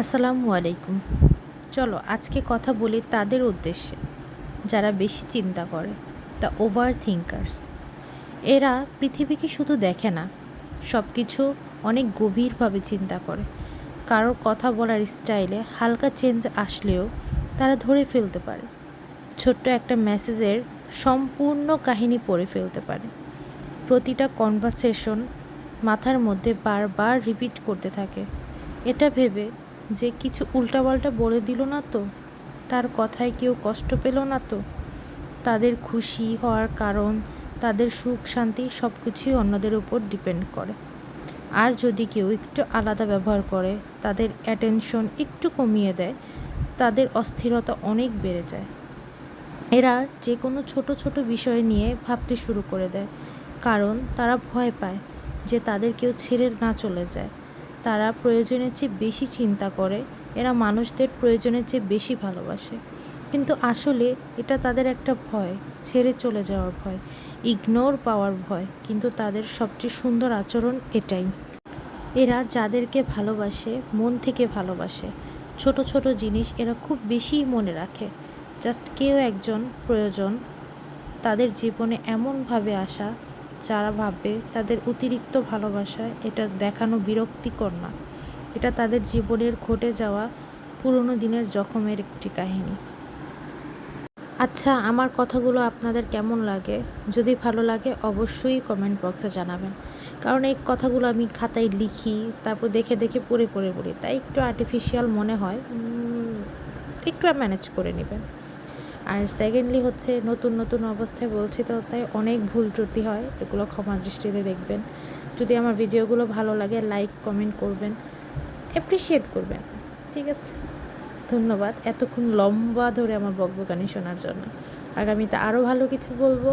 আসসালামু আলাইকুম। চলো আজকে কথা বলি তাদের উদ্দেশ্যে যারা বেশি চিন্তা করে, দ্য ওভার থিঙ্কার্স। এরা পৃথিবীকে শুধু দেখে না, সব কিছু অনেক গভীরভাবে চিন্তা করে। কারোর কথা বলার স্টাইলে হালকা চেঞ্জ আসলেও তারা ধরে ফেলতে পারে, ছোট্ট একটা মেসেজের সম্পূর্ণ কাহিনী পড়ে ফেলতে পারে। প্রতিটা কনভারসেশন মাথার মধ্যে বারবার রিপিট করতে থাকে, এটা ভেবে যে কিছু উল্টাপাল্টা বলে দিল না তো, তার কথায় কেউ কষ্ট পেল না তো। তাদের খুশি হওয়ার কারণ, তাদের সুখ শান্তি সব কিছুই অন্যদের উপর ডিপেন্ড করে। আর যদি কেউ একটু আলাদা ব্যবহার করে, তাদের অ্যাটেনশন একটু কমিয়ে দেয়, তাদের অস্থিরতা অনেক বেড়ে যায়। এরা যে কোনো ছোট ছোট বিষয় নিয়ে ভাবতে শুরু করে দেয়, কারণ তারা ভয় পায় যে তাদের কেউ ছেড়ে না চলে যায়। তারা প্রয়োজনের চেয়ে বেশি চিন্তা করে, এরা মানুষদের প্রয়োজনের চেয়ে বেশি ভালোবাসে। কিন্তু আসলে এটা তাদের একটা ভয়, ছেড়ে চলে যাওয়ার ভয়, ইগনোর পাওয়ার ভয়। কিন্তু তাদের সবচেয়ে সুন্দর আচরণ এটাই। এরা যাদেরকে ভালোবাসে মন থেকে ভালোবাসে। ছোট ছোট জিনিস এরা খুব বেশিই মনে রাখে। জাস্ট কেউ একজন প্রয়োজন তাদের জীবনে এমনভাবে আসা, যারা ভাববে তাদের অতিরিক্ত ভালোবাসা এটা দেখানো বিরক্তিকর না, এটা তাদের জীবনের ঘটে যাওয়া পুরনো দিনের জখমের একটি কাহিনী। আচ্ছা, আমার কথাগুলো আপনাদের কেমন লাগে? যদি ভালো লাগে অবশ্যই কমেন্ট বক্সে জানাবেন। কারণ এই কথাগুলো আমি খাতায় লিখি, তারপর দেখে দেখে পড়ে পড়ে বলি, তাই একটু আর্টিফিশিয়াল মনে হয়। একটু ম্যানেজ করে নেবেন। আর সেকেন্ডলি হচ্ছে, নতুন নতুন অবস্থায় বলছি তো, তাই অনেক ভুল ত্রুটি হয়, এগুলো ক্ষমা দৃষ্টিতে দেখবেন। যদি আমার ভিডিওগুলো ভালো লাগে লাইক কমেন্ট করবেন, অ্যাপ্রিসিয়েট করবেন। ঠিক আছে, ধন্যবাদ এতক্ষণ লম্বা ধরে আমার বকবকানি শোনার জন্য। আগামীতে আরও ভালো কিছু বলবো,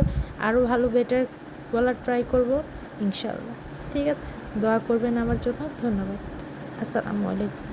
আরও ভালো বেটার বলার ট্রাই করব ইনশাআল্লাহ। ঠিক আছে, দোয়া করবেন আমার জন্য। ধন্যবাদ। আসসালামু আলাইকুম।